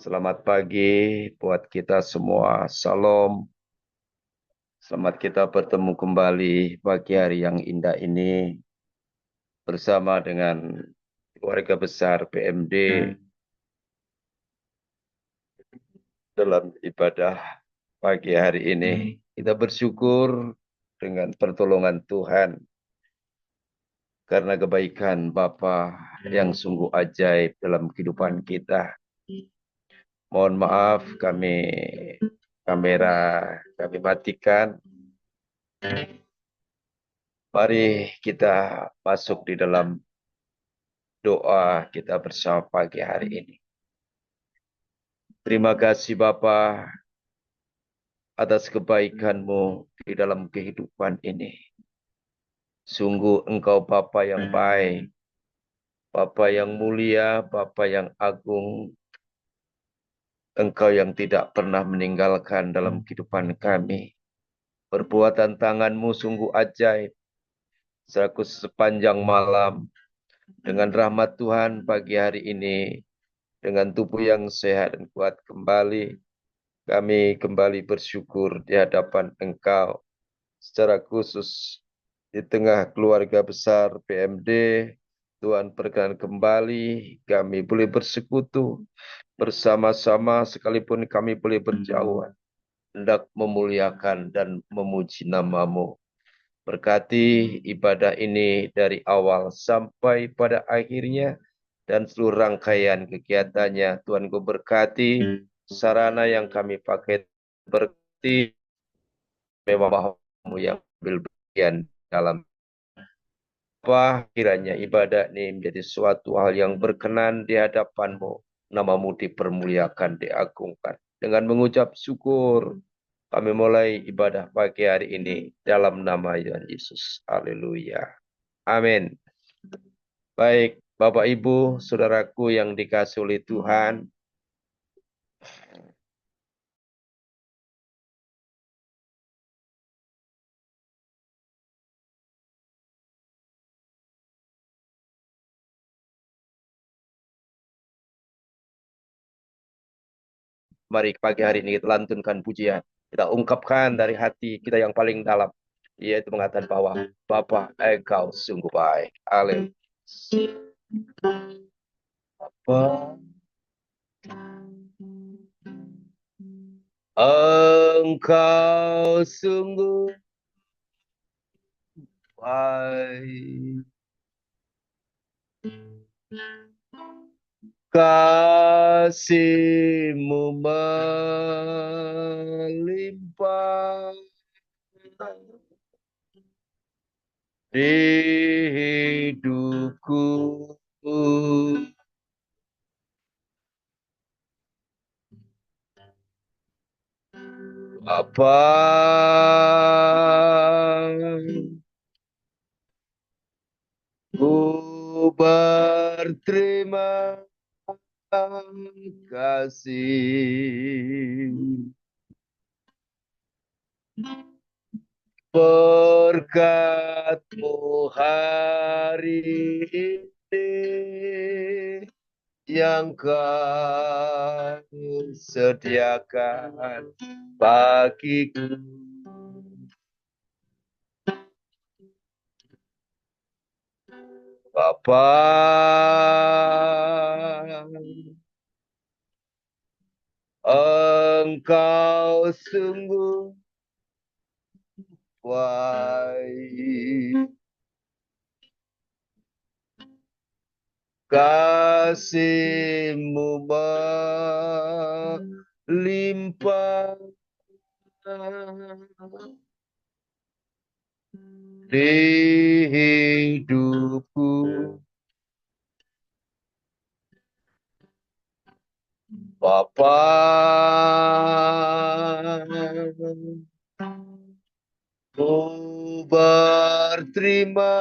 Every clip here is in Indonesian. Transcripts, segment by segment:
Selamat pagi buat kita semua. Salam. Selamat kita bertemu kembali pagi hari yang indah ini bersama dengan keluarga besar PMD dalam ibadah pagi hari ini. Kita bersyukur dengan pertolongan Tuhan karena kebaikan Bapa yang sungguh ajaib dalam kehidupan kita. Mohon maaf kamera kami matikan. Mari kita masuk di dalam doa kita bersama pagi hari ini. Terima kasih Bapa atas kebaikan-Mu di dalam kehidupan ini. Sungguh Engkau Bapa yang baik, Bapa yang mulia, Bapa yang agung. Engkau yang tidak pernah meninggalkan dalam kehidupan kami. Perbuatan tangan-Mu sungguh ajaib. Sepanjang malam, dengan rahmat Tuhan pagi hari ini, dengan tubuh yang sehat dan kuat kembali, kami kembali bersyukur di hadapan Engkau, secara khusus di tengah keluarga besar PMD. Tuhan berkenan kembali, kami boleh bersekutu bersama-sama sekalipun kami boleh berjauhan, hendak memuliakan dan memuji nama-Mu. Berkati ibadah ini dari awal sampai pada akhirnya dan seluruh rangkaian kegiatannya. Tuhan Ku berkati sarana yang kami pakai, berkati memang yang ambil bagian dalam apa kiranya ibadah ini menjadi suatu hal yang berkenan di hadapan-Mu. Nama-Mu dipermuliakan, diagungkan. Dengan mengucap syukur, kami mulai ibadah pagi hari ini dalam nama Tuhan Yesus. Haleluya. Amin. Baik, Bapak Ibu, saudaraku yang dikasihi oleh Tuhan, mari pagi hari ini kita lantunkan pujian. Kita ungkapkan dari hati kita yang paling dalam, yaitu mengatakan bahwa Bapa, Engkau sungguh baik. Haleluya. Bapa, Engkau sungguh baik. Kasih-Mu melimpah di hidupku. Bapa, ku berterima kasih. Berkat-Mu hari ini yang Kau sediakan bagiku. Bapa, Engkau sungguh baik. Kasih-Mu melimpah di hidupku. Bapa, ku berterima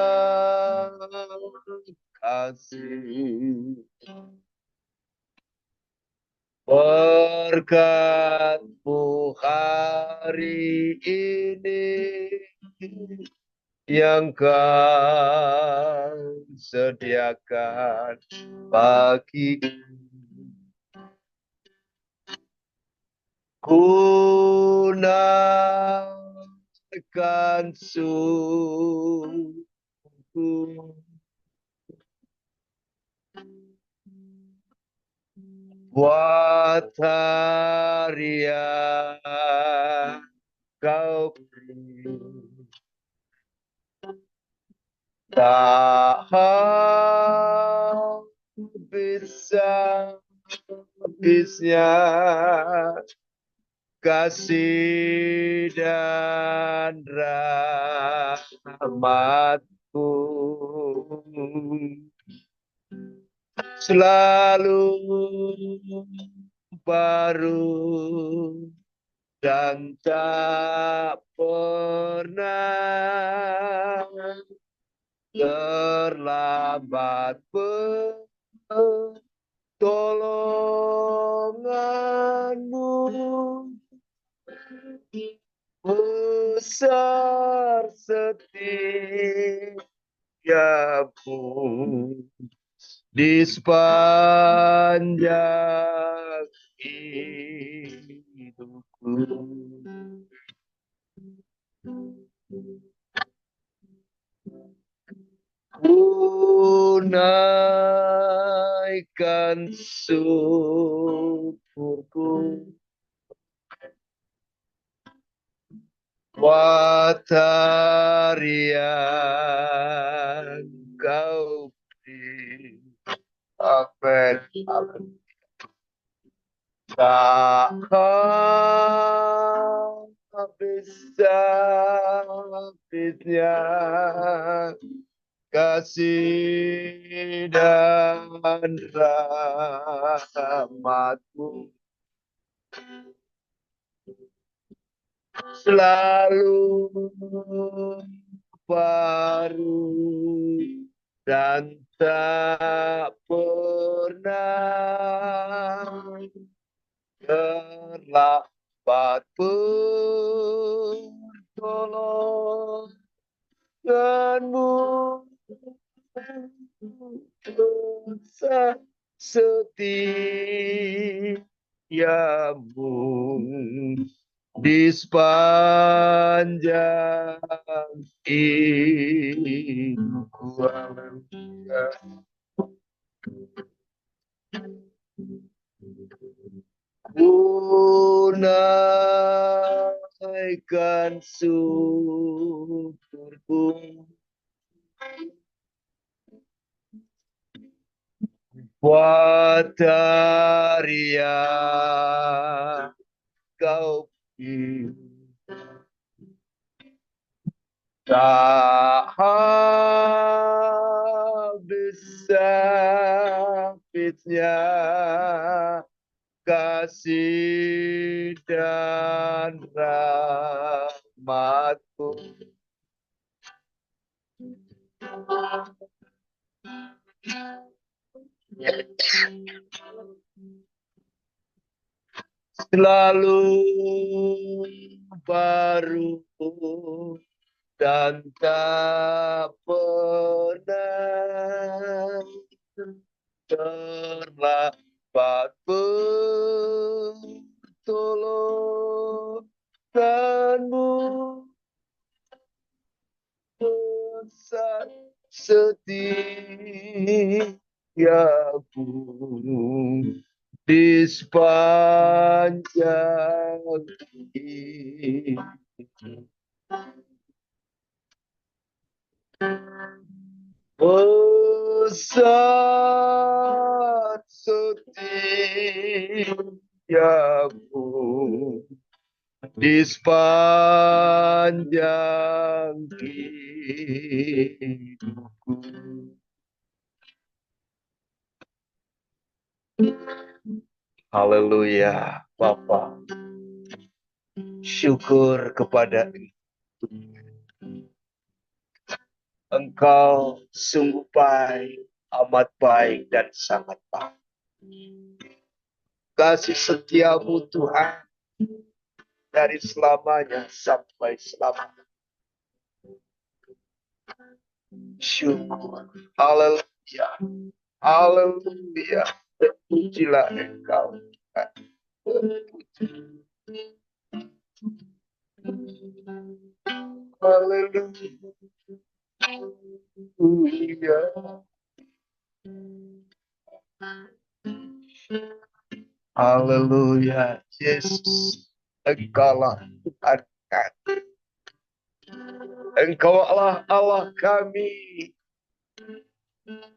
kasih. Berkat-Mu hari ini yang Kau sediakan bagiku. Ku naikkan suku buat harian kau beri. Tak bisa habisnya kasih dan rahmatku, selalu baru dan tak pernah terlambat pertolonganmu. Besar setiamu di sepanjang hidupku. Ku naikkan syukurku buat harian kau beri. Amin. Amin. Tak bisa habisnya kasih dan rahmatmu, selalu baru dan tak pernah terlambat pertolonganmu. Besar setiamu di sepanjang hidupku. Ku naikkan syukurku buat harian kau beri. Tak bisa habisnya kasih dan rahmatku, selalu baru dan tak pernah terlambat pertolonganmu. Besar setiamu di sepanjang hidup. Besar setiamu di sepanjang hidupku. Haleluya, Bapa. Syukur kepada Engkau sungguh baik, amat baik dan sangat baik. Kasih setiamu Tuhan dari selamanya sampai selamanya. Syukur. Haleluya. Haleluya. Terpujilah Engkau. Terpuji. Haleluya. Haleluya. Yesus, Engkaulah Tuhan kami. Engkaulah Allah kami.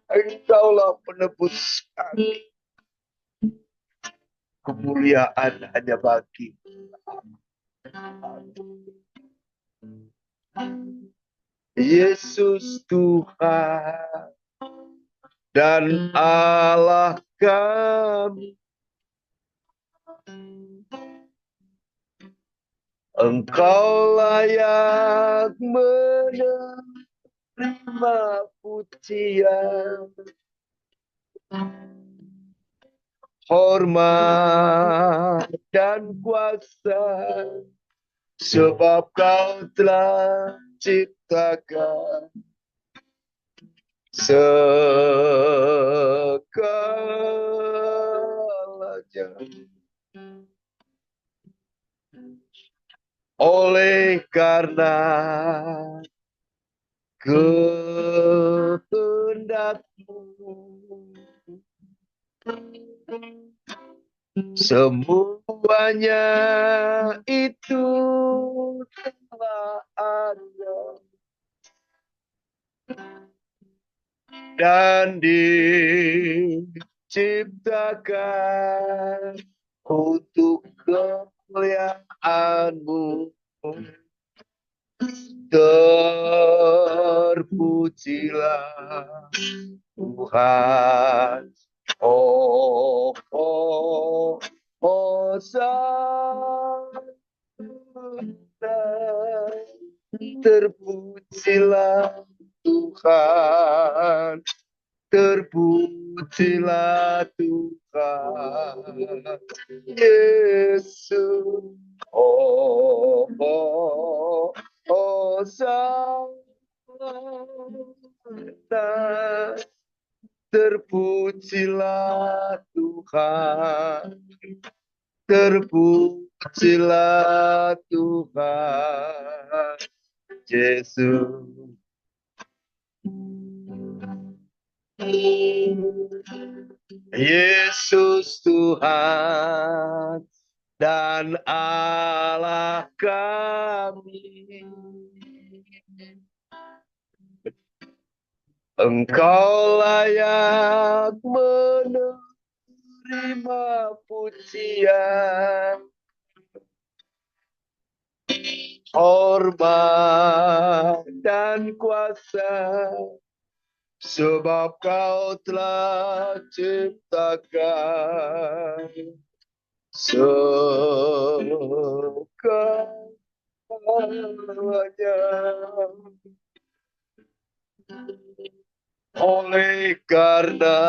Engkaulah penebus kami. Kemuliaan hanya bagi Yesus Tuhan dan Allah kami. Engkau layak menerima pujian, hormat dan kuasa, sebab kau telah ciptakan segalanya. Oleh karena kehendak-Mu, semuanya itu telah ada dan diciptakan untuk kemuliaan-Mu. Terpujilah Tuhan. Oh, oh, Hosana. Terpujilah Tuhan. Terpujilah Tuhan. Yesus. Oh, oh, Hosana. Terpujilah Tuhan. Terpujilah Tuhan. Yesus. Yesus Tuhan dan Allah kami. Engkau layak menerima pujian, hormat dan kuasa, sebab kau telah ciptakan segalanya. Oleh karena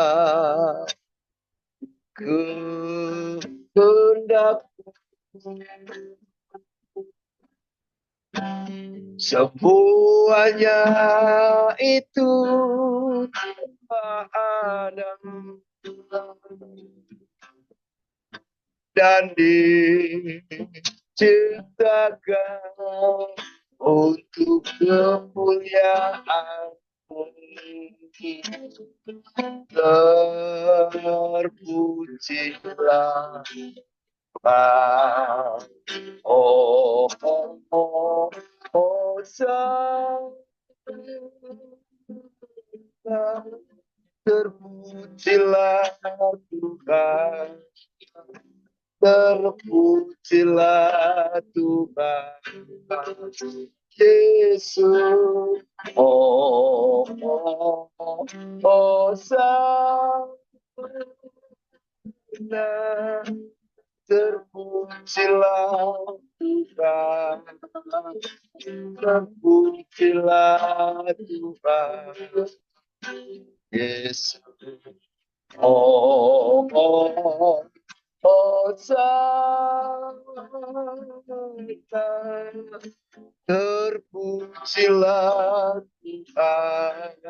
kehendak-Mu, semuanya itu telah ada dan diciptakan untuk kemuliaan-Mu. Terpujilah Tuhan. Oh, oh, oh, Hosana. Terpujilah Tuhan. Terpujilah Tuhan. Yesus. Oh, oh, oh, Hosana. Terpujilah Tuhan. Terpujilah Tuhan. Yesus. Oh, oh, Hosana. Terpujilah Tuhan.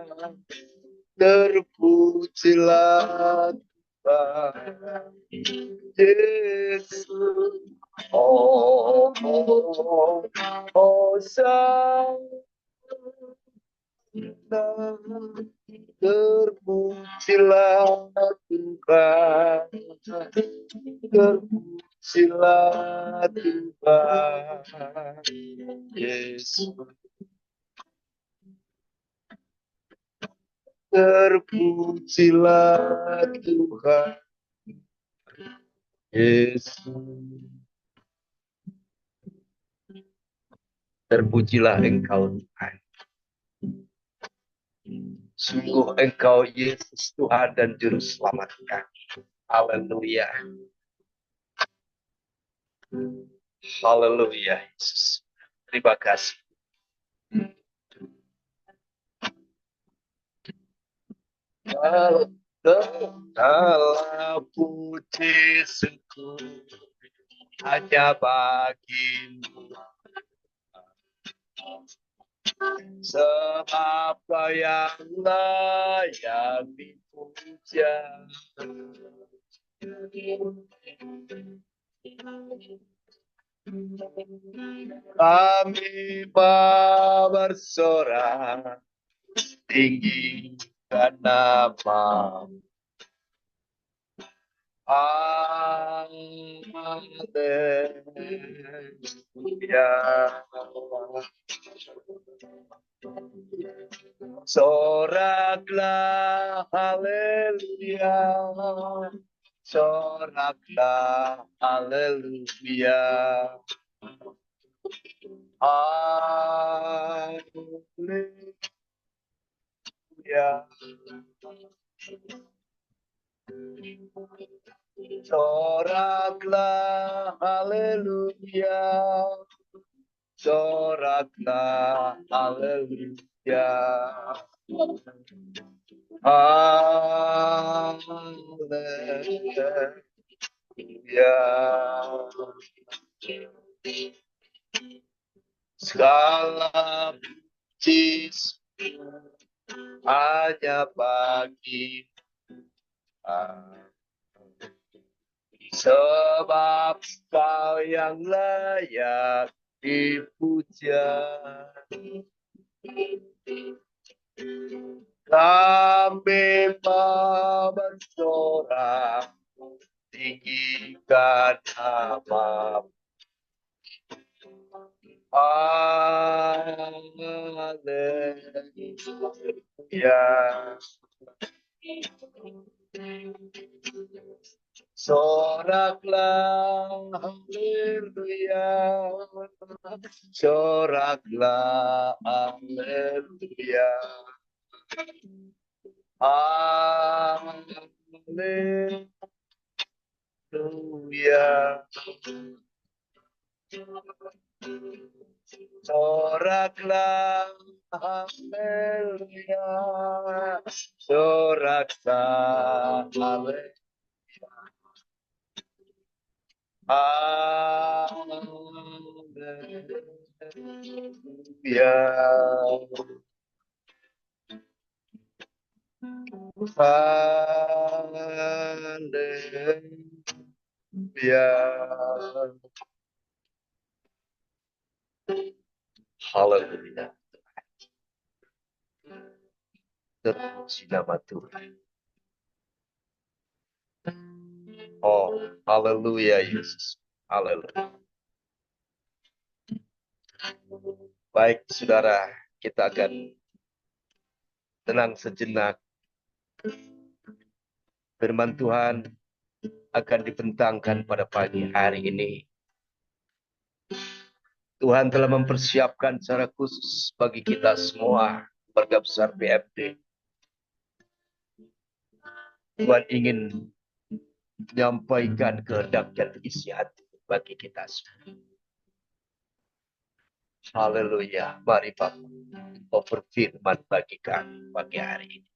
Terpujilah Tuhan. Yesus. Oh, oh, oh, sang terpujilah Tuhan, terpujilah Tuhan, Yesus, terpujilah Tuhan, Yesus, terpujilah Engkau Tuhan. Sungguh Engkau Yesus Tuhan dan Juru Selamat kami. Haleluya. Haleluya Yesus. Terima kasih. Segala puji syukur hanya bagimu. Sebab yang layak dipuja. Kami bersorak tinggikan nama. Haleluya. Soraklah haleluya. Soraklah haleluya. Haleluya. Soraklah haleluya. Soraklah haleluya. Haleluya. Segala puji hanya bagi sebab Kau yang layak dipuja. Kami bersorak tinggikan nama. Haleluya. Soraklah haleluya. Soraklah haleluya. Haleluya. Soraklah haleluya. Soraklah haleluya. Haleluya. Haleluya. Haleluya. Terpuji nama Tuhan. Oh, haleluya Yesus. Haleluya. Baik, saudara, kita akan tenang sejenak. Firman Tuhan akan dibentangkan pada pagi hari ini. Tuhan telah mempersiapkan secara khusus bagi kita semua, keluarga besar BFD. Tuhan ingin menyampaikan kehendak dan isi hati bagi kita semua. Haleluya. Mari Bapak, Engkau berfirman bagi kami pagi hari ini.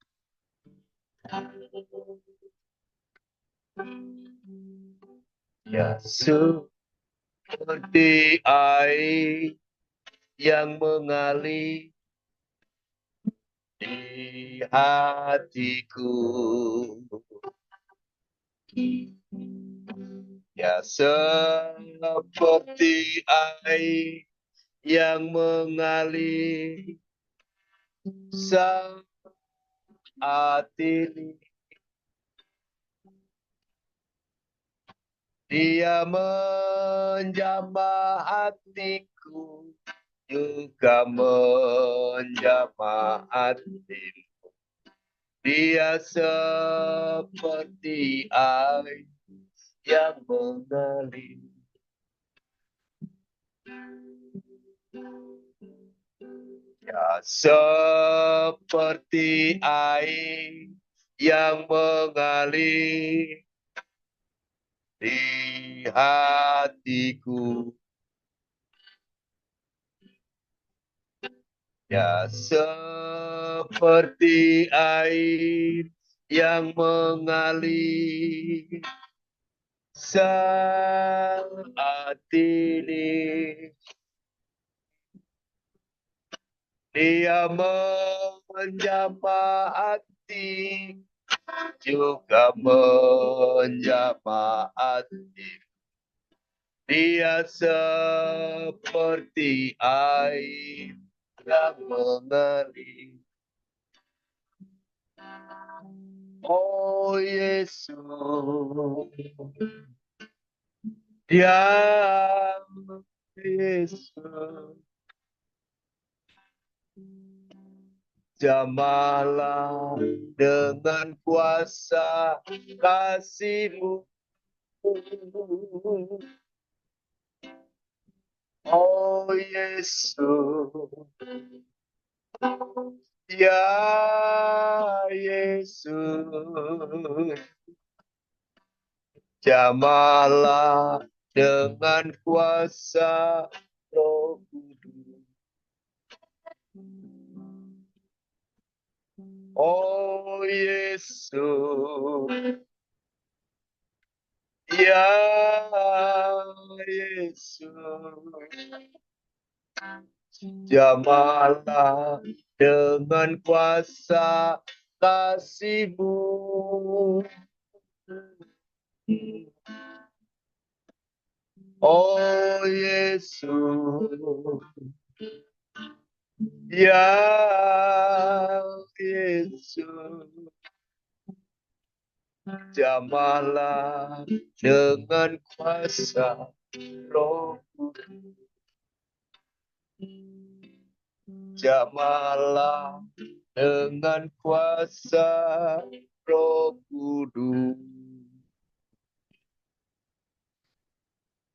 Ya, seperti air yang mengalir di hatiku, Ya, seperti air yang mengalir saat ini, Dia menjamah hatiku, juga menjamah hatimu. Dia seperti air yang mengalir. Ya, seperti air yang mengalir di hatiku. Ya, seperti air yang mengalir saat ini. Dia menjamah hati, juga menjamah hati. Dia seperti air yang mengalir. Oh Yesus, ya Yesus, jamahlah dengan kuasa kasih-Mu. Oh Yesus, ya Yesus, jamahlah dengan kuasa Roh Kudus. Oh Yesus, ya Yesus, jamahlah dengan kuasa kasih-Mu. Oh Yesus, ya Yesus, jamahlah dengan kuasa Roh Kudus. Jamahlah dengan kuasa Roh Kudus.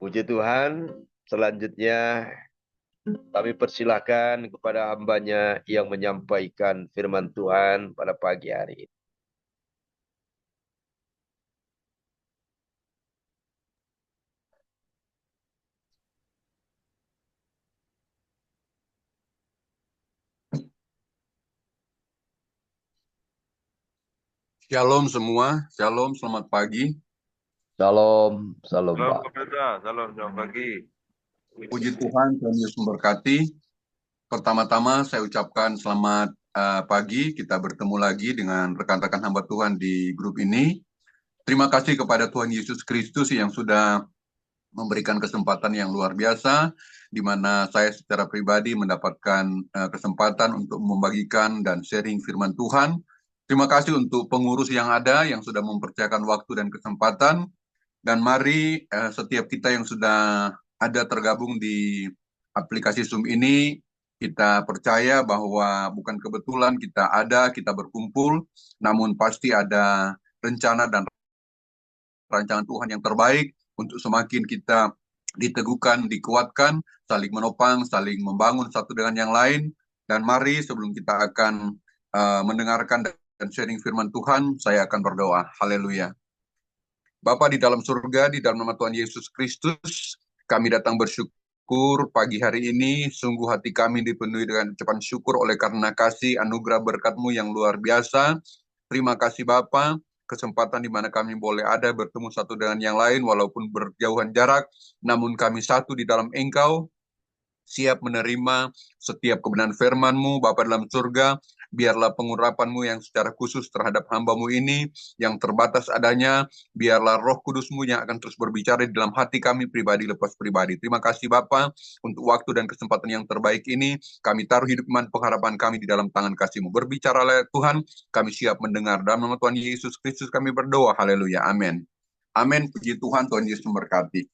Puji Tuhan, selanjutnya kami persilahkan kepada hambanya yang menyampaikan firman Tuhan pada pagi hari ini. Shalom semua, shalom, selamat pagi. Salam, salam Salam Pak. Pendeta, salam selamat pagi. Puji Tuhan, Tuhan Yesus memberkati. Pertama-tama saya ucapkan selamat pagi, kita bertemu lagi dengan rekan-rekan hamba Tuhan di grup ini. Terima kasih kepada Tuhan Yesus Kristus yang sudah memberikan kesempatan yang luar biasa, di mana saya secara pribadi mendapatkan kesempatan untuk membagikan dan sharing firman Tuhan. Terima kasih untuk pengurus yang ada, yang sudah mempercayakan waktu dan kesempatan. Dan mari setiap kita yang sudah ada tergabung di aplikasi Zoom ini, kita percaya bahwa bukan kebetulan kita ada, kita berkumpul, namun pasti ada rencana dan rancangan Tuhan yang terbaik untuk semakin kita diteguhkan, dikuatkan, saling menopang, saling membangun satu dengan yang lain. Dan mari sebelum kita akan mendengarkan dan sharing firman Tuhan, saya akan berdoa. Haleluya. Bapa di dalam surga, di dalam nama Tuhan Yesus Kristus, kami datang bersyukur pagi hari ini. Sungguh hati kami dipenuhi dengan ucapan syukur oleh karena kasih anugerah berkat-Mu yang luar biasa. Terima kasih Bapa, kesempatan di mana kami boleh ada bertemu satu dengan yang lain walaupun berjauhan jarak, namun kami satu di dalam Engkau, siap menerima setiap kebenaran firman-Mu, Bapa dalam surga, biarlah pengurapan-Mu yang secara khusus terhadap hamba-Mu ini, yang terbatas adanya, biarlah Roh Kudus-Mu yang akan terus berbicara di dalam hati kami pribadi lepas pribadi. Terima kasih Bapa untuk waktu dan kesempatan yang terbaik ini. Kami taruh hidup iman pengharapan kami di dalam tangan kasih-Mu. Berbicaralah Tuhan, kami siap mendengar. Dalam nama Tuhan Yesus Kristus kami berdoa. Haleluya. Amin. Amin. Puji Tuhan, Tuhan Yesus memberkati.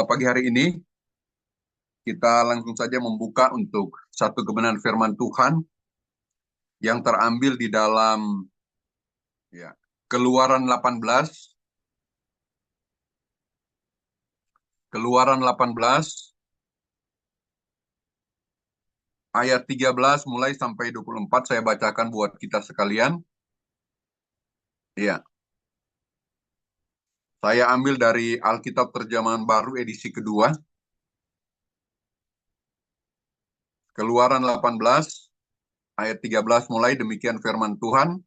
Pagi hari ini, kita langsung saja membuka untuk satu kebenaran firman Tuhan yang terambil di dalam Keluaran 18. Keluaran 18 ayat 13 mulai sampai 24 saya bacakan buat kita sekalian. Ya. Saya ambil dari Alkitab Terjemahan Baru edisi kedua. Keluaran 18 ayat 13 mulai, demikian firman Tuhan.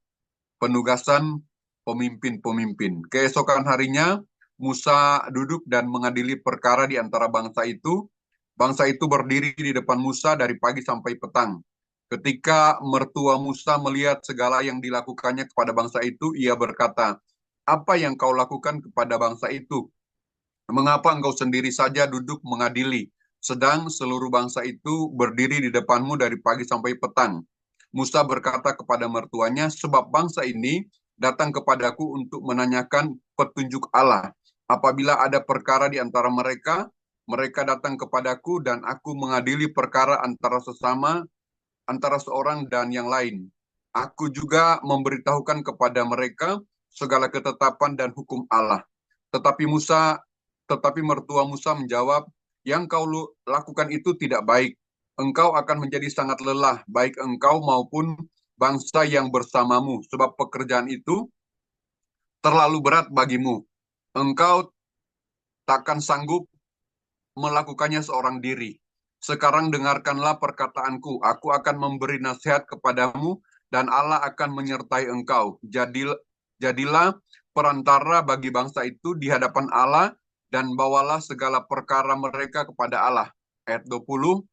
Penugasan pemimpin-pemimpin. Keesokan harinya Musa duduk dan mengadili perkara di antara bangsa itu. Bangsa itu berdiri di depan Musa dari pagi sampai petang. Ketika mertua Musa melihat segala yang dilakukannya kepada bangsa itu, ia berkata, "Apa yang kau lakukan kepada bangsa itu? Mengapa engkau sendiri saja duduk mengadili, sedang seluruh bangsa itu berdiri di depanmu dari pagi sampai petang?" Musa berkata kepada mertuanya, "Sebab bangsa ini datang kepadaku untuk menanyakan petunjuk Allah. Apabila ada perkara di antara mereka, mereka datang kepadaku dan aku mengadili perkara antara sesama, antara seorang dan yang lain. Aku juga memberitahukan kepada mereka segala ketetapan dan hukum Allah." Tetapi mertua Musa menjawab, "Yang kau lakukan itu tidak baik. Engkau akan menjadi sangat lelah, baik engkau maupun bangsa yang bersamamu, sebab pekerjaan itu terlalu berat bagimu. Engkau takkan sanggup melakukannya seorang diri. Sekarang dengarkanlah perkataanku. Aku akan memberi nasihat kepadamu, dan Allah akan menyertai engkau. Jadilah perantara bagi bangsa itu di hadapan Allah, dan bawalah segala perkara mereka kepada Allah." Ayat 20,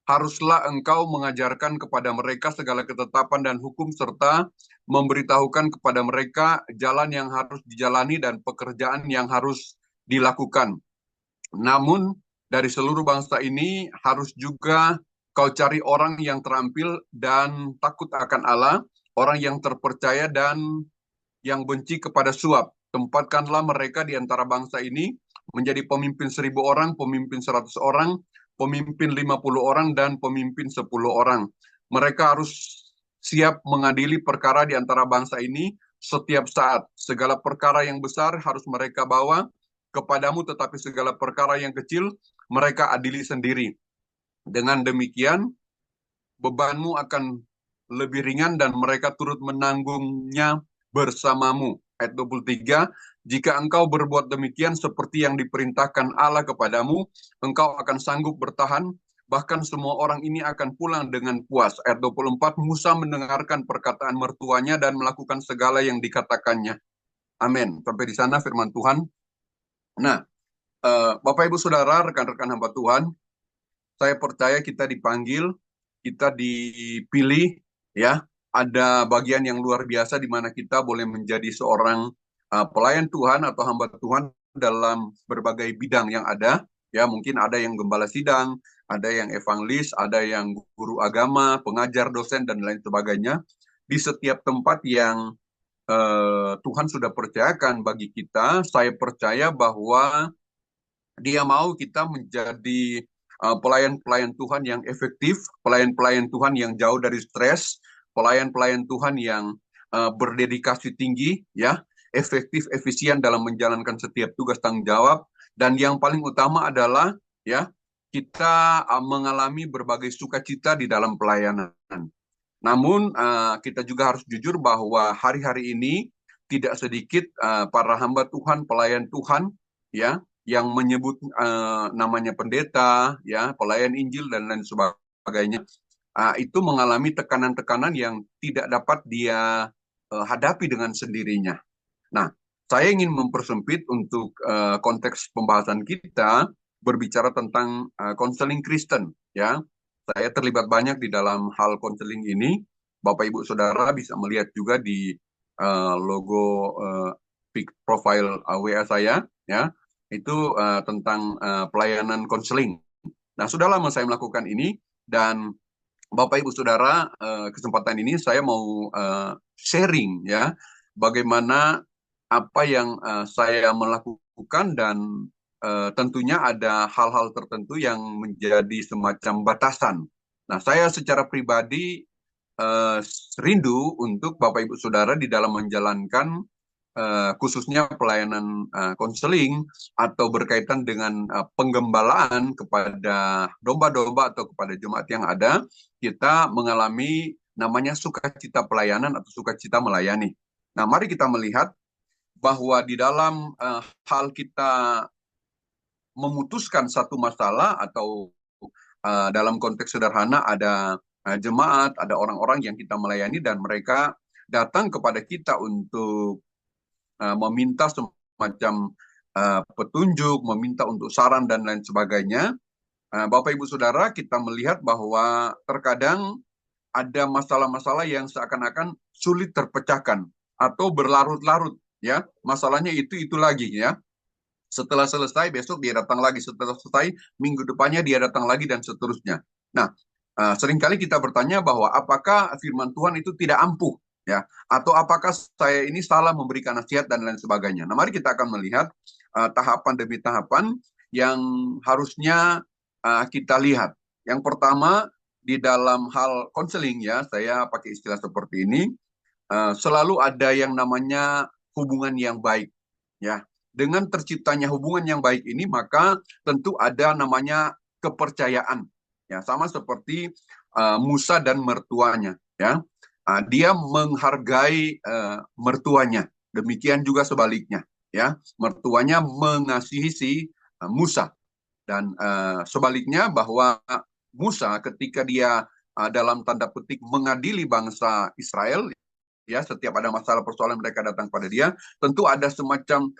"Haruslah engkau mengajarkan kepada mereka segala ketetapan dan hukum, serta memberitahukan kepada mereka jalan yang harus dijalani dan pekerjaan yang harus dilakukan. Namun dari seluruh bangsa ini harus juga kau cari orang yang terampil dan takut akan Allah, orang yang terpercaya dan yang benci kepada suap. Tempatkanlah mereka di antara bangsa ini menjadi pemimpin 1.000 orang, pemimpin 100 orang, pemimpin 50 orang, dan pemimpin 10 orang. Mereka harus siap mengadili perkara di antara bangsa ini setiap saat. Segala perkara yang besar harus mereka bawa kepadamu, tetapi segala perkara yang kecil mereka adili sendiri. Dengan demikian, bebanmu akan lebih ringan dan mereka turut menanggungnya bersamamu. Ayat 23, "Jika engkau berbuat demikian seperti yang diperintahkan Allah kepadamu, engkau akan sanggup bertahan, bahkan semua orang ini akan pulang dengan puas." Ayat 24, Musa mendengarkan perkataan mertuanya dan melakukan segala yang dikatakannya. Amin. Sampai di sana firman Tuhan. Nah, Bapak Ibu Saudara, rekan-rekan hamba Tuhan, saya percaya kita dipanggil, kita dipilih, ya. Ada bagian yang luar biasa di mana kita boleh menjadi seorang pelayan Tuhan atau hamba Tuhan dalam berbagai bidang yang ada. Ya, mungkin ada yang gembala sidang, ada yang evangelis, ada yang guru agama, pengajar, dosen, dan lain sebagainya. Di setiap tempat yang Tuhan sudah percayakan bagi kita, saya percaya bahwa Dia mau kita menjadi pelayan-pelayan Tuhan yang efektif, pelayan-pelayan Tuhan yang jauh dari stres, pelayan-pelayan Tuhan yang berdedikasi tinggi, ya, efektif, efisien dalam menjalankan setiap tugas tanggung jawab, dan yang paling utama adalah, ya, kita mengalami berbagai sukacita di dalam pelayanan. Namun kita juga harus jujur bahwa hari-hari ini tidak sedikit para hamba Tuhan, pelayan Tuhan, ya, yang menyebut namanya pendeta, ya, pelayan Injil dan lain sebagainya, itu mengalami tekanan-tekanan yang tidak dapat dia hadapi dengan sendirinya. Nah, saya ingin mempersempit untuk konteks pembahasan kita berbicara tentang konseling Kristen, ya. Saya terlibat banyak di dalam hal konseling ini. Bapak Ibu Saudara bisa melihat juga di logo profile WA saya, ya, itu tentang pelayanan konseling. Nah, sudah lama saya melakukan ini, dan Bapak Ibu Saudara, kesempatan ini saya mau sharing, ya, bagaimana apa yang saya melakukan, dan tentunya ada hal-hal tertentu yang menjadi semacam batasan. Nah, saya secara pribadi eh, rindu untuk Bapak Ibu Saudara di dalam menjalankan khususnya pelayanan konseling atau berkaitan dengan penggembalaan kepada domba-domba atau kepada jemaat yang ada, kita mengalami namanya sukacita pelayanan atau sukacita melayani. Nah, mari kita melihat bahwa di dalam hal kita memutuskan satu masalah, atau dalam konteks sederhana ada jemaat, ada orang-orang yang kita melayani dan mereka datang kepada kita untuk meminta semacam petunjuk, meminta untuk saran dan lain sebagainya. Bapak Ibu Saudara, kita melihat bahwa terkadang ada masalah-masalah yang seakan-akan sulit terpecahkan atau berlarut-larut, ya. Masalahnya itu lagi, ya. Setelah selesai besok dia datang lagi, setelah selesai minggu depannya dia datang lagi, dan seterusnya. Nah, seringkali kita bertanya bahwa apakah firman Tuhan itu tidak ampuh, ya, atau apakah saya ini salah memberikan nasihat dan lain sebagainya. Nah, mari kita akan melihat tahapan demi tahapan yang harusnya kita lihat. Yang pertama, di dalam hal konseling, ya, saya pakai istilah seperti ini, selalu ada yang namanya hubungan yang baik, ya. Dengan terciptanya hubungan yang baik ini, maka tentu ada namanya kepercayaan, ya, sama seperti Musa dan mertuanya, ya. Dia menghargai mertuanya, demikian juga sebaliknya, ya, mertuanya mengasihi si Musa, dan sebaliknya bahwa Musa ketika dia dalam tanda petik mengadili bangsa Israel, ya, setiap ada masalah persoalan mereka datang pada dia, tentu ada semacam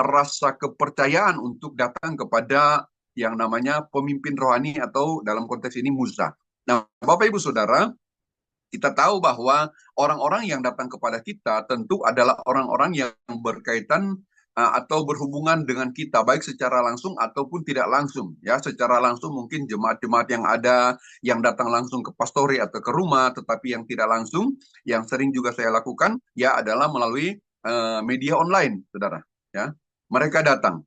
rasa kepercayaan untuk datang kepada yang namanya pemimpin rohani, atau dalam konteks ini Musa. Nah, Bapak Ibu Saudara, kita tahu bahwa orang-orang yang datang kepada kita tentu adalah orang-orang yang berkaitan atau berhubungan dengan kita, baik secara langsung ataupun tidak langsung, ya. Secara langsung mungkin jemaat-jemaat yang ada yang datang langsung ke pastori atau ke rumah, tetapi yang tidak langsung, yang sering juga saya lakukan, ya, adalah melalui media online, saudara, ya. Mereka datang.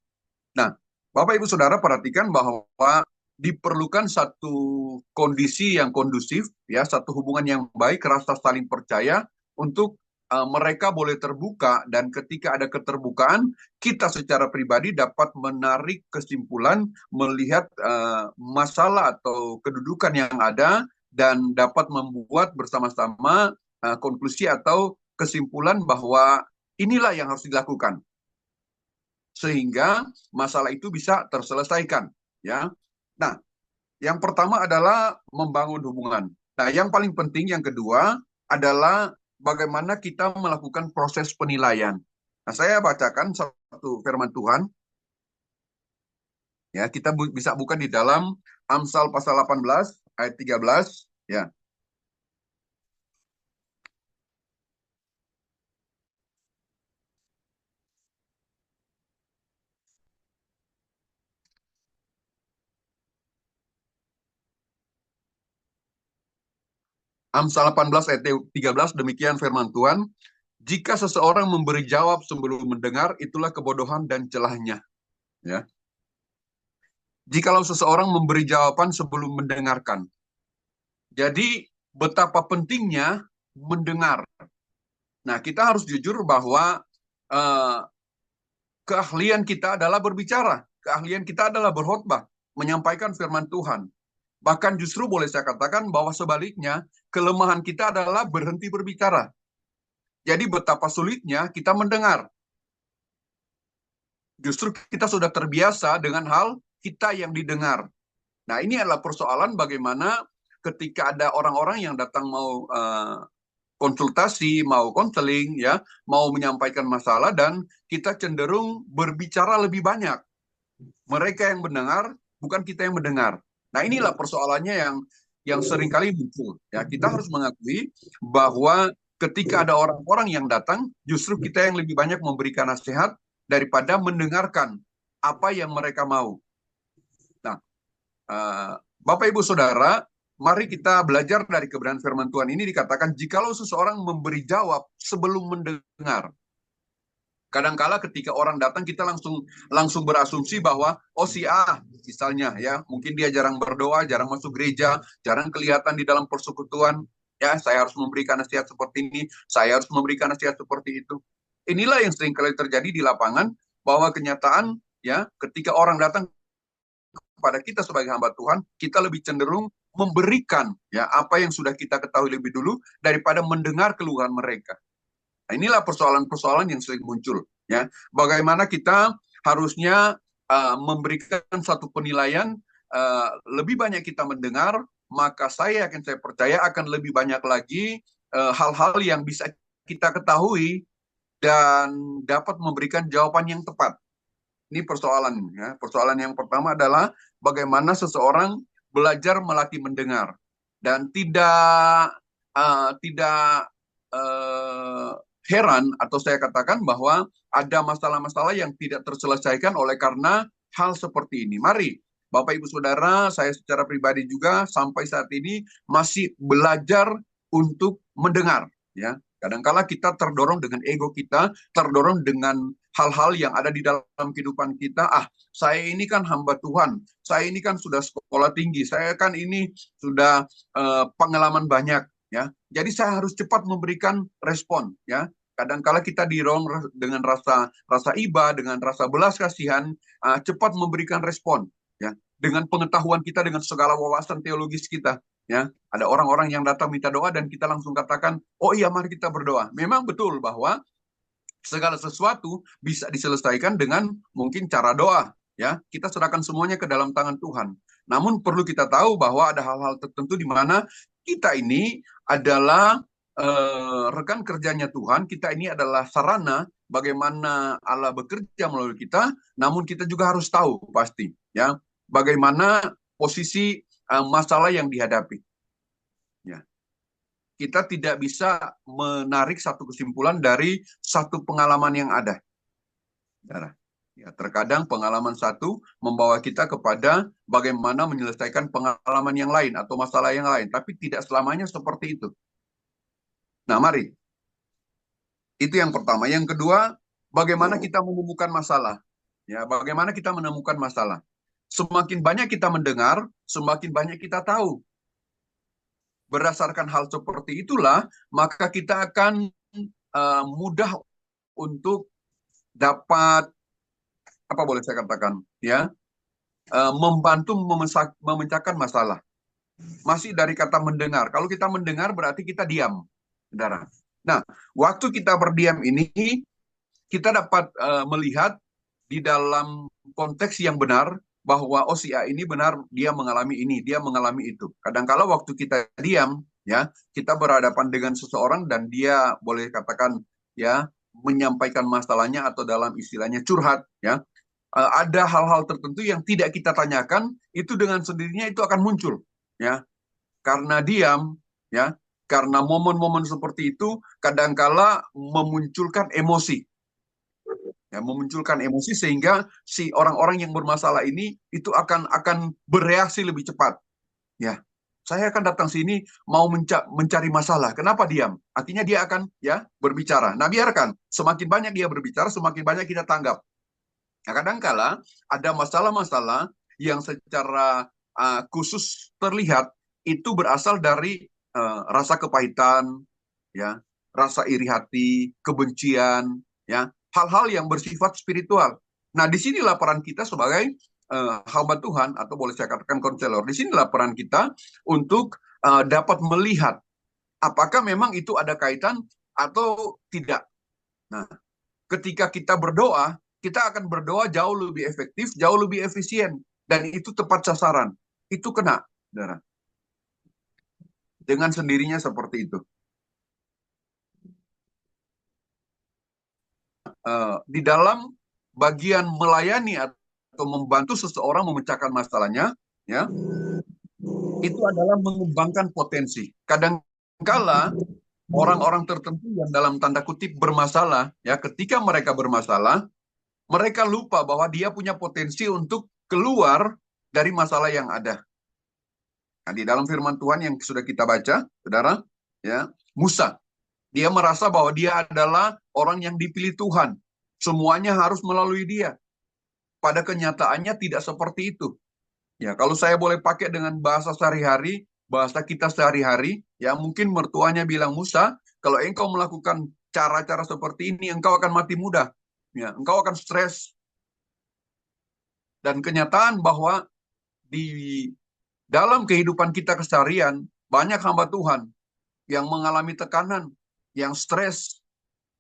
Nah, Bapak Ibu Saudara perhatikan bahwa diperlukan satu kondisi yang kondusif, ya, satu hubungan yang baik, rasa saling percaya untuk mereka boleh terbuka, dan ketika ada keterbukaan, kita secara pribadi dapat menarik kesimpulan, melihat masalah atau kedudukan yang ada, dan dapat membuat bersama-sama konklusi atau kesimpulan bahwa inilah yang harus dilakukan, sehingga masalah itu bisa terselesaikan, ya. Nah, yang pertama adalah membangun hubungan. Nah, yang paling penting yang kedua adalah bagaimana kita melakukan proses penilaian. Nah, saya bacakan satu firman Tuhan, ya, kita bisa buka di dalam Amsal pasal 18 ayat 13, ya. Amsal 18 ayat 13, demikian firman Tuhan, jika seseorang memberi jawab sebelum mendengar, itulah kebodohan dan celahnya, ya. Jikalau seseorang memberi jawaban sebelum mendengarkan. Jadi betapa pentingnya mendengar. Nah, kita harus jujur bahwa keahlian kita adalah berbicara, keahlian kita adalah berkhotbah, menyampaikan firman Tuhan. Bahkan justru boleh saya katakan bahwa sebaliknya, kelemahan kita adalah berhenti berbicara. Jadi betapa sulitnya kita mendengar. Justru kita sudah terbiasa dengan hal kita yang didengar. Nah, ini adalah persoalan bagaimana ketika ada orang-orang yang datang mau konsultasi, mau konseling, ya, mau menyampaikan masalah, dan kita cenderung berbicara lebih banyak. Mereka yang mendengar, bukan kita yang mendengar. Nah, inilah persoalannya yang yang seringkali muncul. Ya, kita harus mengakui bahwa ketika ada orang-orang yang datang, justru kita yang lebih banyak memberikan nasihat daripada mendengarkan apa yang mereka mau. Nah, Bapak Ibu Saudara, mari kita belajar dari kebenaran firman Tuhan ini. Dikatakan jikalau seseorang memberi jawab sebelum mendengar. Kadangkala ketika orang datang kita langsung berasumsi bahwa oh si A misalnya ya, mungkin dia jarang berdoa, jarang masuk gereja, jarang kelihatan di dalam persekutuan. Ya, saya harus memberikan nasihat seperti ini, saya harus memberikan nasihat seperti itu. Inilah yang sering kali terjadi di lapangan, bahwa kenyataan ya, ketika orang datang kepada kita sebagai hamba Tuhan, kita lebih cenderung memberikan ya apa yang sudah kita ketahui lebih dulu daripada mendengar keluhan mereka. Nah, inilah persoalan-persoalan yang sering muncul. Ya, bagaimana kita harusnya memberikan satu penilaian, lebih banyak kita mendengar, maka saya percaya akan lebih banyak lagi hal-hal yang bisa kita ketahui dan dapat memberikan jawaban yang tepat. Ini persoalan. Ya. Persoalan yang pertama adalah bagaimana seseorang belajar melatih mendengar dan tidak heran atau saya katakan bahwa ada masalah-masalah yang tidak terselesaikan oleh karena hal seperti ini. Mari Bapak Ibu Saudara, saya secara pribadi juga sampai saat ini masih belajar untuk mendengar. Ya, kadangkala kita terdorong dengan ego kita, terdorong dengan hal-hal yang ada di dalam kehidupan kita. Saya ini kan hamba Tuhan, saya ini kan sudah sekolah tinggi, saya kan ini sudah pengalaman banyak. Ya, jadi saya harus cepat memberikan respon. Ya, kadangkala kita dirong dengan rasa iba, dengan rasa belas kasihan, cepat memberikan respon. Ya, dengan pengetahuan kita, dengan segala wawasan teologis kita. Ya, ada orang-orang yang datang minta doa dan kita langsung katakan, oh iya mari kita berdoa. Memang betul bahwa segala sesuatu bisa diselesaikan dengan mungkin cara doa. Ya, kita serahkan semuanya ke dalam tangan Tuhan. Namun perlu kita tahu bahwa ada hal-hal tertentu di mana kita ini adalah rekan kerjanya Tuhan, kita ini adalah sarana bagaimana Allah bekerja melalui kita, namun kita juga harus tahu pasti ya bagaimana posisi masalah yang dihadapi. Ya. Kita tidak bisa menarik satu kesimpulan dari satu pengalaman yang ada. Ya, terkadang pengalaman satu membawa kita kepada bagaimana menyelesaikan pengalaman yang lain atau masalah yang lain, tapi tidak selamanya seperti itu. Nah, mari. Itu yang pertama. Yang kedua, bagaimana kita menemukan masalah. Ya, bagaimana kita menemukan masalah. Semakin banyak kita mendengar, semakin banyak kita tahu. Berdasarkan hal seperti itulah, maka kita akan mudah untuk dapat, apa boleh saya katakan, ya, membantu memecahkan masalah. Masih dari kata mendengar. Kalau kita mendengar berarti kita diam, saudara. Nah, waktu kita berdiam ini, kita dapat melihat di dalam konteks yang benar bahwa oh si A ini benar, dia mengalami ini, dia mengalami itu. Kadang-kala waktu kita diam, ya, kita berhadapan dengan seseorang dan dia boleh katakan ya menyampaikan masalahnya atau dalam istilahnya curhat, ya. Ada hal-hal tertentu yang tidak kita tanyakan, itu dengan sendirinya itu akan muncul, ya. Karena diam, ya, karena momen-momen seperti itu kadangkala memunculkan emosi. Ya, memunculkan emosi sehingga si orang-orang yang bermasalah ini itu akan bereaksi lebih cepat. Ya, saya akan datang sini mau mencari masalah. Kenapa diam? Artinya dia akan ya berbicara. Nah, biarkan semakin banyak dia berbicara, semakin banyak kita tanggap. Nah, kadangkala ada masalah-masalah yang secara khusus terlihat itu berasal dari rasa kepahitan, ya, rasa iri hati, kebencian, ya, hal-hal yang bersifat spiritual. Nah, di sinilah peran kita sebagai hamba Tuhan atau boleh saya katakan konselor. Di sinilah peran kita untuk dapat melihat apakah memang itu ada kaitan atau tidak. Nah, ketika kita berdoa, kita akan berdoa jauh lebih efektif, jauh lebih efisien, dan itu tepat sasaran. Itu kena, saudara. Dengan sendirinya seperti itu. Di dalam bagian melayani atau membantu seseorang memecahkan masalahnya, ya, itu adalah mengembangkan potensi. Kadangkala orang-orang tertentu yang dalam tanda kutip bermasalah, ya ketika mereka bermasalah, mereka lupa bahwa dia punya potensi untuk keluar dari masalah yang ada. Nah, di dalam firman Tuhan yang sudah kita baca, saudara, ya Musa, dia merasa bahwa dia adalah orang yang dipilih Tuhan. Semuanya harus melalui dia. Pada kenyataannya tidak seperti itu. Ya, kalau saya boleh pakai dengan bahasa sehari-hari, bahasa kita sehari-hari, ya mungkin mertuanya bilang, Musa, kalau engkau melakukan cara-cara seperti ini, engkau akan mati muda. Ya, engkau akan stres. Dan kenyataan bahwa di dalam kehidupan kita keseharian, banyak hamba Tuhan yang mengalami tekanan, yang stres,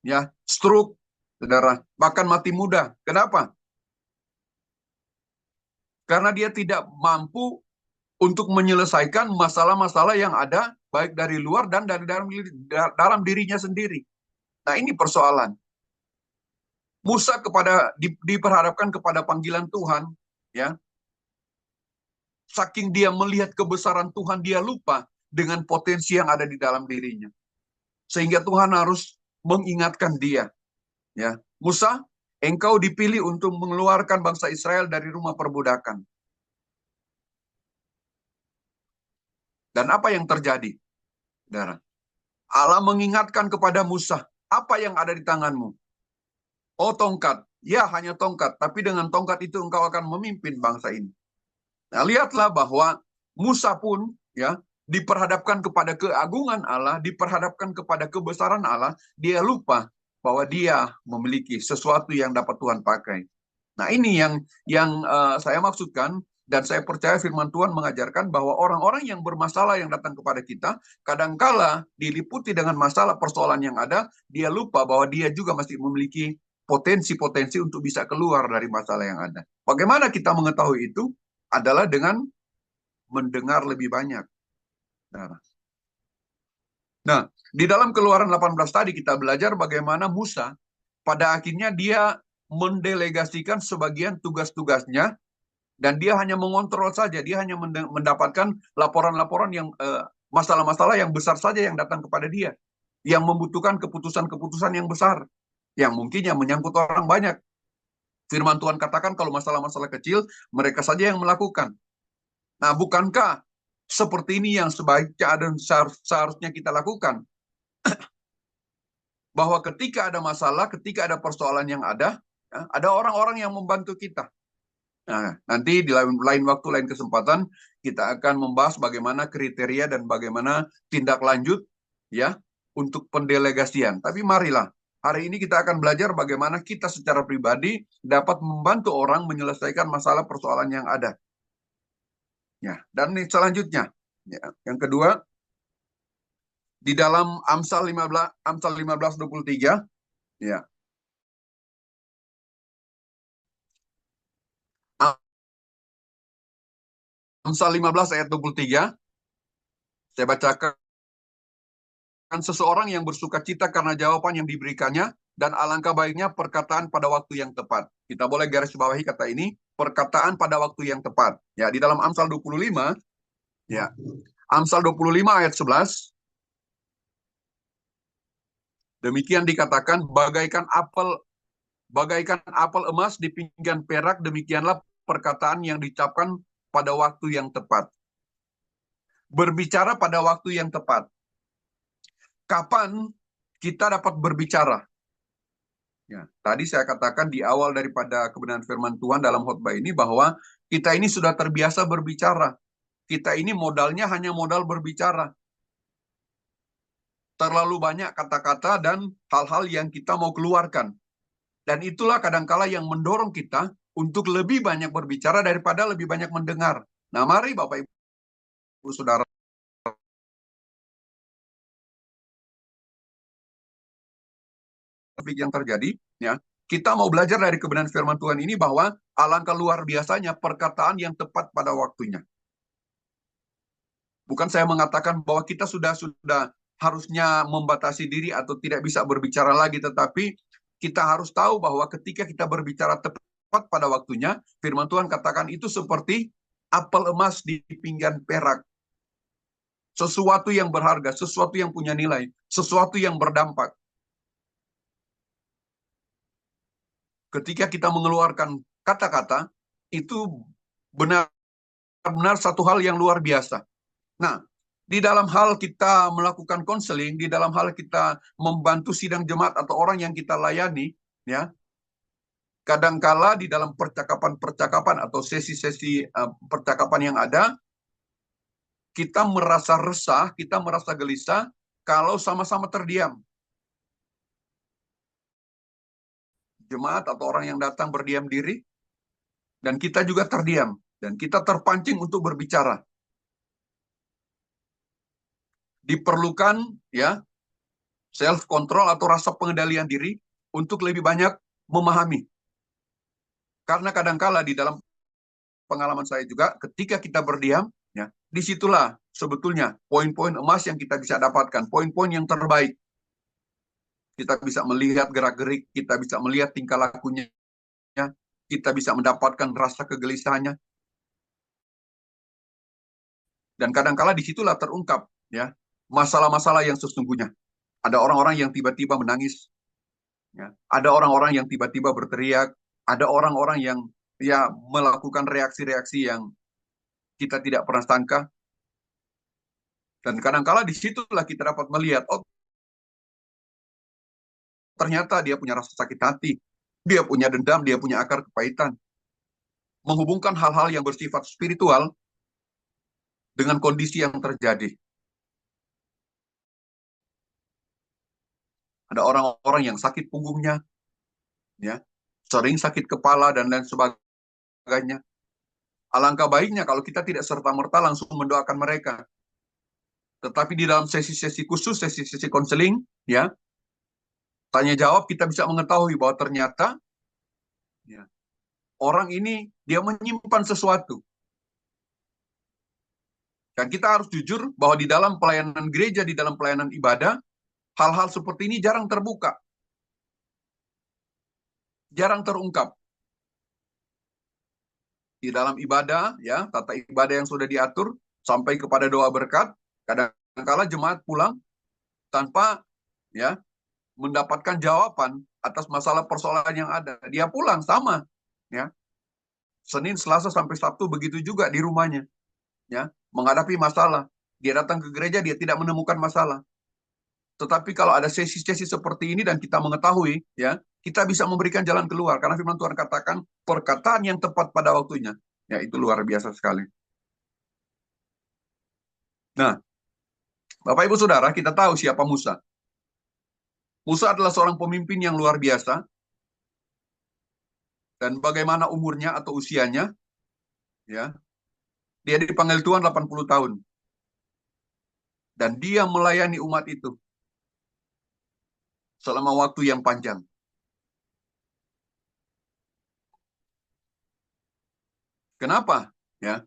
ya, stroke, saudara, bahkan mati muda. Kenapa? Karena dia tidak mampu untuk menyelesaikan masalah-masalah yang ada, baik dari luar dan dari dalam dirinya sendiri. Nah, ini persoalan. Musa diperhadapkan kepada panggilan Tuhan, ya. Saking dia melihat kebesaran Tuhan, dia lupa dengan potensi yang ada di dalam dirinya. Sehingga Tuhan harus mengingatkan dia, ya. Musa, engkau dipilih untuk mengeluarkan bangsa Israel dari rumah perbudakan. Dan apa yang terjadi? Saudara, Allah mengingatkan kepada Musa, apa yang ada di tanganmu? Oh, tongkat. Ya, hanya tongkat. Tapi dengan tongkat itu engkau akan memimpin bangsa ini. Nah, lihatlah bahwa Musa pun ya diperhadapkan kepada keagungan Allah, diperhadapkan kepada kebesaran Allah, dia lupa bahwa dia memiliki sesuatu yang dapat Tuhan pakai. Nah, ini yang saya maksudkan, dan saya percaya firman Tuhan mengajarkan bahwa orang-orang yang bermasalah yang datang kepada kita, kadangkala diliputi dengan masalah persoalan yang ada, dia lupa bahwa dia juga masih memiliki potensi-potensi untuk bisa keluar dari masalah yang ada. Bagaimana kita mengetahui itu? Adalah dengan mendengar lebih banyak. Nah, di dalam Keluaran 18 tadi kita belajar bagaimana Musa pada akhirnya dia mendelegasikan sebagian tugas-tugasnya dan dia hanya mengontrol saja, dia hanya mendapatkan laporan-laporan yang masalah-masalah yang besar saja yang datang kepada dia, yang membutuhkan keputusan-keputusan yang besar, yang mungkin yang menyangkut orang banyak. Firman Tuhan katakan kalau masalah-masalah kecil, mereka saja yang melakukan. Nah, bukankah seperti ini yang sebaiknya dan seharusnya kita lakukan? Bahwa ketika ada masalah, ketika ada persoalan yang ada orang-orang yang membantu kita. Nah, nanti di lain waktu, lain kesempatan, kita akan membahas bagaimana kriteria dan bagaimana tindak lanjut ya untuk pendelegasian. Tapi marilah, hari ini kita akan belajar bagaimana kita secara pribadi dapat membantu orang menyelesaikan masalah persoalan yang ada. Ya, dan selanjutnya, ya, yang kedua, di dalam Amsal 15:23, ya. Amsal 15 ayat 23, saya bacakan. Seseorang yang bersuka cita karena jawaban yang diberikannya, dan alangkah baiknya perkataan pada waktu yang tepat. Kita boleh garis bawahi kata ini, perkataan pada waktu yang tepat. Ya, di dalam Amsal 25, ya. Amsal 25 ayat 11. Demikian dikatakan, bagaikan apel emas di pinggan perak, demikianlah perkataan yang diucapkan pada waktu yang tepat. Berbicara pada waktu yang tepat. Kapan kita dapat berbicara? Ya, tadi saya katakan di awal daripada kebenaran firman Tuhan dalam khotbah ini bahwa kita ini sudah terbiasa berbicara. Kita ini modalnya hanya modal berbicara. Terlalu banyak kata-kata dan hal-hal yang kita mau keluarkan. Dan itulah kadangkala yang mendorong kita untuk lebih banyak berbicara daripada lebih banyak mendengar. Nah, mari Bapak Ibu Saudara, yang terjadi, ya, kita mau belajar dari kebenaran firman Tuhan ini bahwa alangkah luar biasanya perkataan yang tepat pada waktunya. Bukan saya mengatakan bahwa kita sudah harusnya membatasi diri atau tidak bisa berbicara lagi, tetapi kita harus tahu bahwa ketika kita berbicara tepat pada waktunya, firman Tuhan katakan itu seperti apel emas di pinggan perak. sesuatu yang berharga, sesuatu yang punya nilai, sesuatu yang berdampak. Ketika kita mengeluarkan kata-kata, itu benar-benar satu hal yang luar biasa. Nah, di dalam hal kita melakukan konseling, di dalam hal kita membantu sidang jemaat atau orang yang kita layani, ya, kadangkala di dalam percakapan-percakapan atau sesi-sesi percakapan yang ada, kita merasa resah, kita merasa gelisah kalau sama-sama terdiam. Jemaat atau orang yang datang berdiam diri, dan kita juga terdiam, dan kita terpancing untuk berbicara. Diperlukan ya self control atau rasa pengendalian diri untuk lebih banyak memahami. Karena kadangkala di dalam pengalaman saya juga, ketika kita berdiam, ya, disitulah sebetulnya poin-poin emas yang kita bisa dapatkan, poin-poin yang terbaik. Kita bisa melihat gerak-gerik, kita bisa melihat tingkah lakunya, kita bisa mendapatkan rasa kegelisahannya. Dan kadangkala disitulah terungkap ya masalah-masalah yang sesungguhnya. Ada orang-orang yang tiba-tiba menangis, ya. Ada orang-orang yang tiba-tiba berteriak, ada orang-orang yang ya melakukan reaksi-reaksi yang kita tidak pernah sangka. Dan kadangkala disitulah kita dapat melihat, oh ternyata dia punya rasa sakit hati, dia punya dendam, dia punya akar kepahitan. Menghubungkan hal-hal yang bersifat spiritual dengan kondisi yang terjadi. Ada orang-orang yang sakit punggungnya, ya, sering sakit kepala dan lain sebagainya. Alangkah baiknya kalau kita tidak serta-merta langsung mendoakan mereka. Tetapi di dalam sesi-sesi khusus, sesi-sesi konseling, ya, tanya jawab kita bisa mengetahui bahwa ternyata ya, orang ini dia menyimpan sesuatu. Dan kita harus jujur bahwa di dalam pelayanan gereja, di dalam pelayanan ibadah, hal-hal seperti ini jarang terbuka. Jarang terungkap. Di dalam ibadah, ya, tata ibadah yang sudah diatur, sampai kepada doa berkat, kadang-kala jemaat pulang tanpa ya mendapatkan jawaban atas masalah persoalan yang ada. Dia pulang sama, ya. Senin, Selasa sampai Sabtu begitu juga di rumahnya, ya, menghadapi masalah. Dia datang ke gereja, dia tidak menemukan masalah. Tetapi kalau ada sesi-sesi seperti ini dan kita mengetahui, ya, kita bisa memberikan jalan keluar. Karena firman Tuhan katakan, perkataan yang tepat pada waktunya. Ya, itu luar biasa sekali. Nah, Bapak Ibu Saudara, kita tahu siapa Musa. Musa adalah seorang pemimpin yang luar biasa. Dan bagaimana umurnya atau usianya, ya, dia dipanggil Tuhan 80 tahun. Dan dia melayani umat itu selama waktu yang panjang. Kenapa? Ya,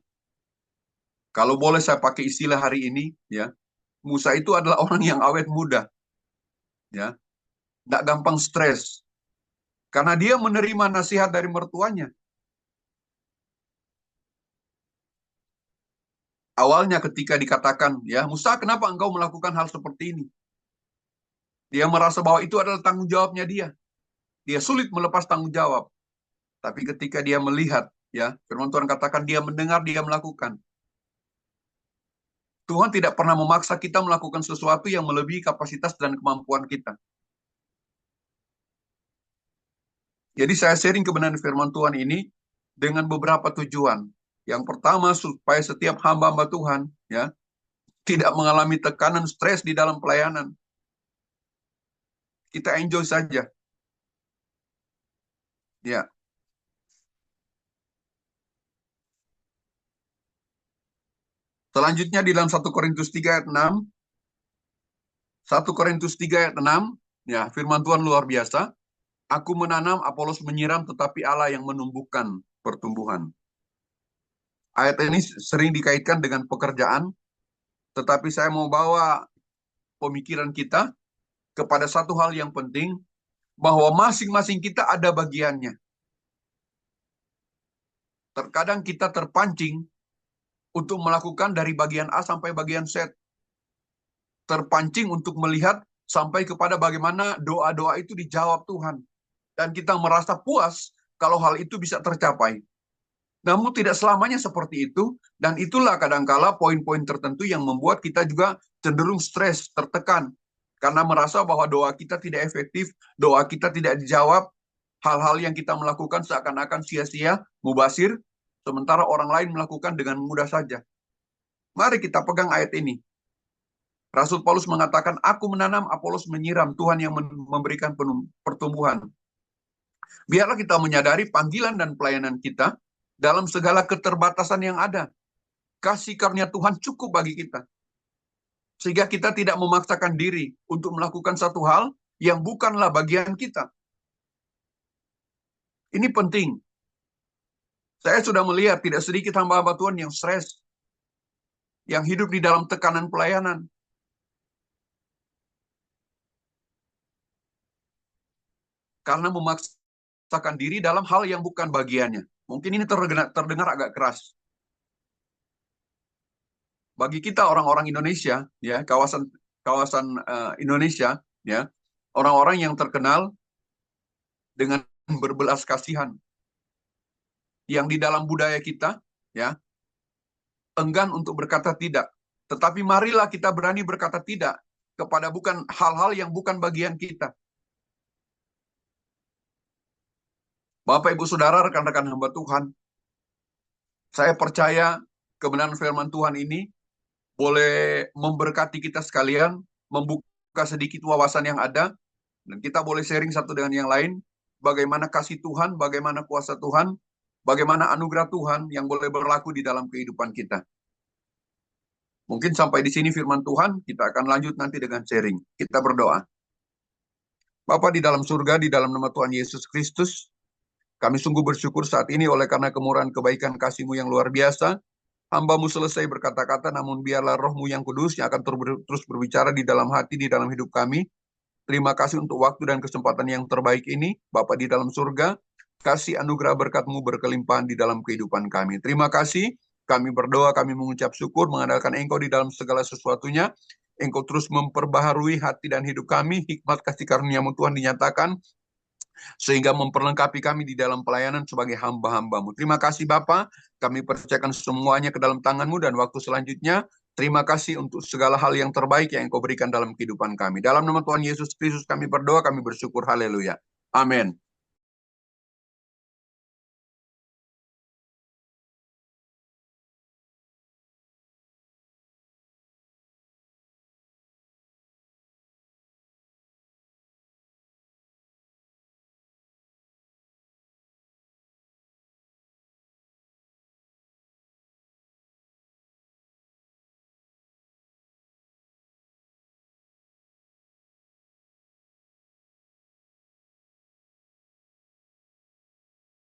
kalau boleh saya pakai istilah hari ini, ya, Musa itu adalah orang yang awet muda, ya, tidak gampang stres, karena dia menerima nasihat dari mertuanya. Awalnya ketika dikatakan, ya, Musa, kenapa engkau melakukan hal seperti ini? Dia merasa bahwa itu adalah tanggung jawabnya dia. Dia sulit melepas tanggung jawab. Tapi ketika dia melihat, ya, firman Tuhan katakan dia mendengar, dia melakukan. Tuhan tidak pernah memaksa kita melakukan sesuatu yang melebihi kapasitas dan kemampuan kita. Jadi saya sharing kebenaran firman Tuhan ini dengan beberapa tujuan. Yang pertama, supaya setiap hamba-hamba Tuhan, ya, tidak mengalami tekanan stres di dalam pelayanan. Kita enjoy saja. Ya. Selanjutnya di dalam 1 Korintus 3 ayat 6, 1 Korintus 3 ayat 6, ya, firman Tuhan luar biasa. Aku menanam, Apolos menyiram, tetapi Allah yang menumbuhkan pertumbuhan. Ayat ini sering dikaitkan dengan pekerjaan, tetapi saya mau bawa pemikiran kita kepada satu hal yang penting, bahwa masing-masing kita ada bagiannya. Terkadang kita terpancing untuk melakukan dari bagian A sampai bagian Z. terpancing untuk melihat sampai kepada bagaimana doa-doa itu dijawab Tuhan. Dan kita merasa puas kalau hal itu bisa tercapai. Namun tidak selamanya seperti itu, dan itulah kadangkala poin-poin tertentu yang membuat kita juga cenderung stres, tertekan, karena merasa bahwa doa kita tidak efektif, doa kita tidak dijawab, hal-hal yang kita melakukan seakan-akan sia-sia, mubasir, sementara orang lain melakukan dengan mudah saja. Mari kita pegang ayat ini. Rasul Paulus mengatakan, aku menanam, Apolos menyiram, Tuhan yang memberikan pertumbuhan. Biarlah kita menyadari panggilan dan pelayanan kita dalam segala keterbatasan yang ada. Kasih karunia Tuhan cukup bagi kita. Sehingga kita tidak memaksakan diri untuk melakukan satu hal yang bukanlah bagian kita. Ini penting. Saya sudah melihat tidak sedikit hamba-hamba Tuhan yang stres, yang hidup di dalam tekanan pelayanan. Karena memaksakan diri dalam hal yang bukan bagiannya. Mungkin ini terdengar agak keras. Bagi kita orang-orang Indonesia, ya, kawasan Indonesia, ya, orang-orang yang terkenal dengan berbelas kasihan, yang di dalam budaya kita, ya, enggan untuk berkata tidak. Tetapi marilah kita berani berkata tidak kepada bukan hal-hal yang bukan bagian kita. Bapak, Ibu, Saudara, rekan-rekan hamba Tuhan, saya percaya kebenaran firman Tuhan ini boleh memberkati kita sekalian, membuka sedikit wawasan yang ada, dan kita boleh sharing satu dengan yang lain, bagaimana kasih Tuhan, bagaimana kuasa Tuhan, bagaimana anugerah Tuhan yang boleh berlaku di dalam kehidupan kita. Mungkin sampai di sini firman Tuhan, kita akan lanjut nanti dengan sharing. Kita berdoa. Bapa di dalam surga, di dalam nama Tuhan Yesus Kristus, kami sungguh bersyukur saat ini oleh karena kemurahan kebaikan kasih-Mu yang luar biasa. Hamba-Mu selesai berkata-kata, namun biarlah Roh-Mu yang kudus yang akan terus berbicara di dalam hati, di dalam hidup kami. Terima kasih untuk waktu dan kesempatan yang terbaik ini. Bapa di dalam surga, kasih anugerah berkat-Mu berkelimpahan di dalam kehidupan kami. Terima kasih, kami berdoa, kami mengucap syukur, mengandalkan Engkau di dalam segala sesuatunya. Engkau terus memperbaharui hati dan hidup kami, hikmat kasih karunia-Mu Tuhan dinyatakan, sehingga memperlengkapi kami di dalam pelayanan sebagai hamba-hamba-Mu. Terima kasih Bapa, kami percayakan semuanya ke dalam tangan-Mu, dan waktu selanjutnya, terima kasih untuk segala hal yang terbaik yang Engkau berikan dalam kehidupan kami. Dalam nama Tuhan Yesus Kristus kami berdoa, kami bersyukur, haleluya. Amin.